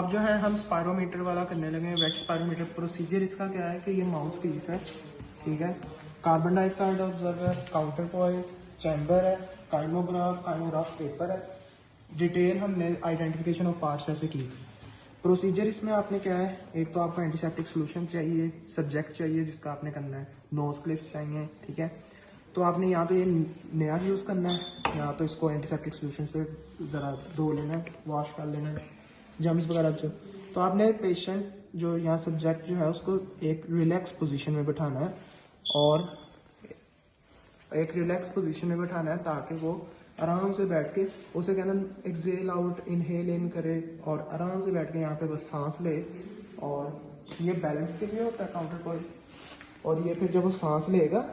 अब जो है हम स्पायरोमीटर वाला करने लगे हैं। वेट स्पायरोमीटर प्रोसीजर इसका क्या है कि ये माउस पीस है, ठीक है, carbon dioxide observer, counter point, chamber है, काइमोग्राफ पेपर है। डिटेल हमने आइडेंटिफिकेशन ऑफ पार्ट्स ऐसे की। प्रोसीजर इसमें आपने क्या है, एक तो आपको एंटीसेप्टिक सोल्यूशन चाहिए, सब्जेक्ट चाहिए जिसका आपने करना है, नोज क्लिप्स चाहिए, ठीक है। तो आपने यहाँ पे नया यूज़ करना है, या तो इसको एंटीसेप्टिक सोल्यूशन से ज़रा धो लेना है, वॉश कर लेना है, जम्स वगैरह जो। तो आपने पेशेंट जो यहाँ सब्जेक्ट जो है उसको एक रिलैक्स पोजीशन में बिठाना है, और एक रिलैक्स पोजीशन में बिठाना है ताकि वो आराम से बैठ के, उसे कहना एक्सेल आउट इनहेल इन करे, और आराम से बैठ के यहाँ पे बस सांस ले। और ये बैलेंस के लिए होता है काउंटर पॉइंट। और ये फिर जब वो सांस लेगा,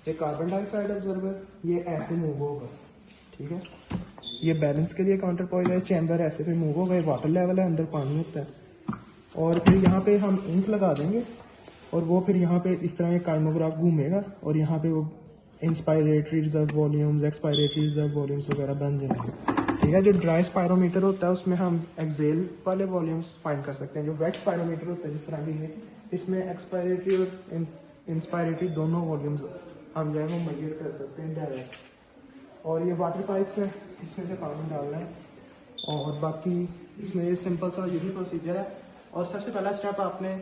ये कार्बन डाइऑक्साइड ऑब्जर्वर ये ऐसे मूव होगा, ठीक है। ये बैलेंस के लिए काउंटर पॉइंट है, चैम्बर ऐसे फिर मूव होगा, ये वाटर लेवल है, अंदर पानी होता है। और फिर यहाँ पे हम इंक लगा देंगे, और वो फिर यहाँ पे इस तरह काइमोग्राफ घूमेगा, और यहाँ पे वो inspiratory reserve volumes, expiratory reserve volumes वगैरह बन जाएंगे, ठीक है। जो ड्राई स्पायरोमीटर होता है उसमें हम एक्सेल वाले वॉल्यूम्स फाइंड कर सकते हैं। जो वेट स्पायरोमीटर होता है जिस तरह की है, इसमें एक्सपायरेटरी और इंस्पायरेटरी दोनों वॉल्यूम्स हम जो है वो मेजर कर सकते हैं डायरेक्ट। और ये वाटर पाइप है, इसमें से पानी डालना है, और बाकी इसमें ये सिंपल सा यही प्रोसीजर है। और सबसे पहला स्टेप, आपने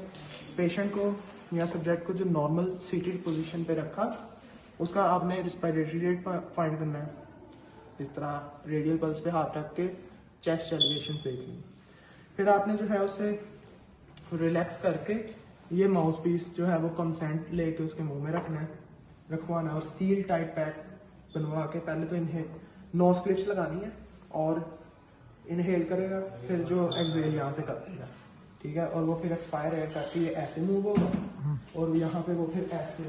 पेशेंट को या सब्जेक्ट को जो नॉर्मल सीटेड पोजीशन पे रखा, उसका आपने रिस्पायरेटरी रेट फाइंड करना है। इस तरह रेडियल पल्स पे हाथ रख के चेस्ट एलिवेशन देखनी। फिर आपने जो है उसे रिलैक्स करके ये माउस पीस जो है वो कंसेंट लेके उसके मुंह में रखना है, रखवाना है, और सील टाइप पैक बनवा के पहले तो इन्हें नोज क्लिप्स लगानी है, और इनहेल करेगा, फिर जो एक्सेल यहाँ से कर देगा, ठीक है। और वो फिर एक्सपायर एयर करके ये ऐसे मूव होगा, और यहाँ पे वो फिर ऐसे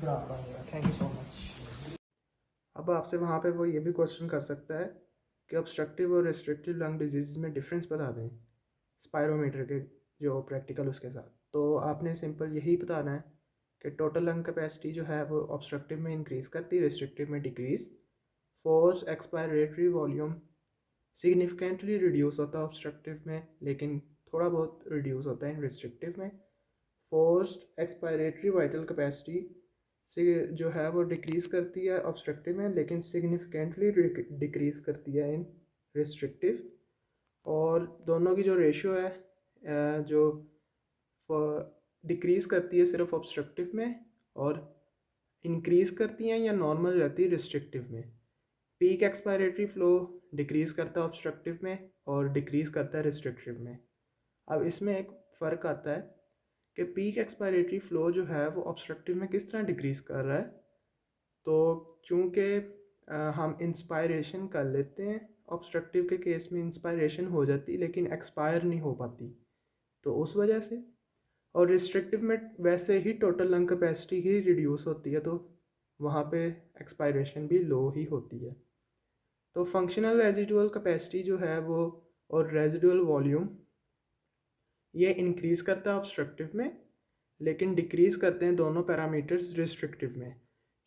ग्राफ बनेगा। Thank you so much. अब आपसे वहाँ पे वो ये भी क्वेश्चन कर सकता है कि ऑब्स्ट्रक्टिव और रिस्ट्रिक्टिव लंग डिजीज में डिफरेंस बता दें स्पायरोमीटर के जो प्रैक्टिकल उसके साथ। तो आपने सिंपल यही बताना है कि टोटल लंग कैपेसिटी जो है वो ऑब्स्ट्रक्टिव में इंक्रीज़ करती है, रिस्ट्रिक्टिव में decrease. Force expiratory volume significantly reduce होता है ऑब्स्ट्रक्टिव में, लेकिन थोड़ा बहुत रिड्यूस होता है इन रिस्ट्रिक्टिव में। फोर्स्ड एक्सपायरेटरी वाइटल कैपेसिटी से जो है वो डिक्रीज़ करती है ऑब्स्ट्रक्टिव में, लेकिन सिग्निफिकेंटली डिक्रीज़ करती है इन रिस्ट्रिक्टिव। और दोनों की जो रेशियो है, जो डिक्रीज़ करती है सिर्फ ऑब्स्ट्रक्टिव में, और इंक्रीज़ करती हैं या नॉर्मल रहती है रिस्ट्रिक्टिव में। पीक एक्सपायरेटरी फ्लो डिक्रीज़ करता है ऑब्स्ट्रक्टिव में, और डिक्रीज़ करता है रिस्ट्रिक्टिव में। अब इसमें एक फ़र्क आता है कि पीक एक्सपायरेटरी फ़्लो जो है वो ऑब्स्ट्रक्टिव में किस तरह डिक्रीज़ कर रहा है। तो चूँकि हम इंस्पायरेशन कर लेते हैं, ऑब्स्ट्रक्टिव के केस में इंस्पायरेशन हो जाती लेकिन एक्सपायर नहीं हो पाती, तो उस वजह से। और रिस्ट्रिक्टिव में वैसे ही टोटल लंग कैपेसिटी ही रिड्यूस होती है, तो वहाँ पे एक्सपायरेशन भी लो ही होती है। तो फंक्शनल रेजिडुअल कैपेसिटी जो है वो, और रेजिडुअल वॉल्यूम, ये इंक्रीज़ करता है ऑब्स्ट्रक्टिव में, लेकिन डिक्रीज़ करते हैं दोनों पैरामीटर्स रिस्ट्रिक्टिव में,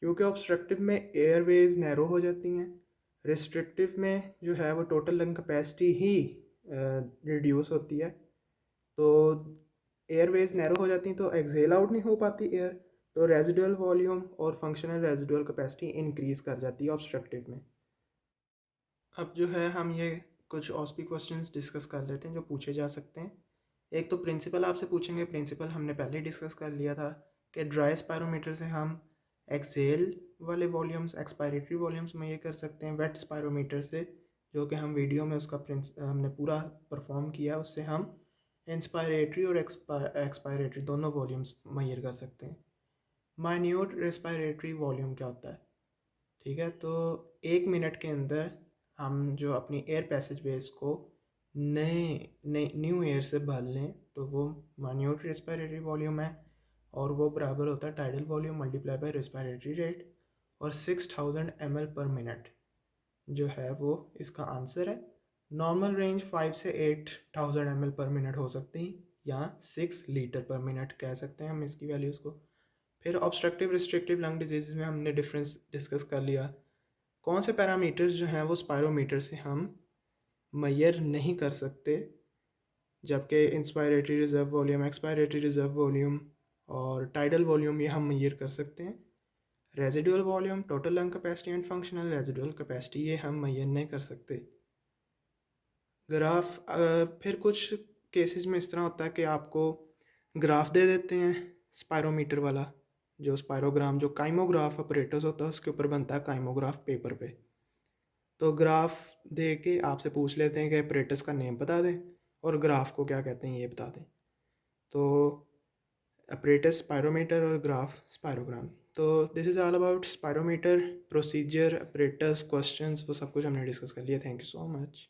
क्योंकि ऑब्स्ट्रक्टिव में एयरवेज नैरो हो जाती हैं, रिस्ट्रिक्टिव में जो है वो टोटल लंग कैपेसिटी ही रिड्यूस होती है। तो एयरवेज नैरो हो जाती हैं तो एक्सेल आउट नहीं हो पाती एयर, तो रेजिडुअल वॉल्यूम और फंक्शनल रेजिडुअल कैपेसिटी इंक्रीज़ कर जाती है ऑब्स्ट्रक्टिव में। अब जो है हम ये कुछ ऑस्पी क्वेश्चंस डिस्कस कर लेते हैं जो पूछे जा सकते हैं। एक तो प्रिंसिपल आपसे पूछेंगे, प्रिंसिपल हमने पहले ही डिस्कस कर लिया था कि ड्राई स्पायरोमीटर से हम एक्सेल वाले वॉल्यूम्स, एक्सपायरेटरी वॉल्यूम्स में ये कर सकते हैं। वेट स्पायरोमीटर से, जो कि हम वीडियो में उसका हमने पूरा परफॉर्म किया, उससे हम इंस्पायरेटरी और एक्सपायरेटरी दोनों वॉल्यूम्स मेजर कर सकते हैं। माइन्यूट रेस्पायरेटरी वॉल्यूम क्या होता है, ठीक है। तो 1 मिनट के अंदर हम जो अपनी एयर पैसेज वेज को नए नए न्यू एयर से भर लें तो वो माइन्यूट रेस्पायरेटरी वॉल्यूम है, और वो बराबर होता है tidal volume multiply by respiratory rate, और 6000 ml पर मिनट जो है वो इसका आंसर है। नॉर्मल रेंज 5 से 8000 ml पर मिनट हो सकती है, या 6 लीटर पर मिनट कह सकते हैं हम इसकी वैल्यूज़ को। फिर ऑब्स्ट्रक्टिव रिस्ट्रिक्टिव लंग डिजीज़ में हमने डिफरेंस डिस्कस कर लिया। कौन से पैरामीटर्स जो हैं वो स्पायरोमीटर से हम मेजर नहीं कर सकते, जबकि inspiratory reserve volume, expiratory reserve volume और टाइडल वॉल्यूम ये हम मेजर कर सकते हैं। Residual volume, total lung capacity and functional residual capacity ये हम मेजर नहीं कर सकते। ग्राफ फिर कुछ केसेस में इस तरह होता है कि आपको ग्राफ दे देते हैं स्पायरोमीटर वाला, जो स्पायरोग्राम जो काइमोग्राफ ऑपरेटर्स होता है उसके ऊपर बनता है काइमोग्राफ पेपर पे। तो ग्राफ दे के आपसे पूछ लेते हैं कि ऑपरेटर्स का नेम बता दें और ग्राफ को क्या कहते हैं ये बता दें। तो ऑपरेटर्स स्पायरोमीटर और ग्राफ स्पायरोग्राम। तो this is all about spirometer, procedure, operators, questions, वो सब कुछ हमने डिस्कस कर लिया। Thank you so much.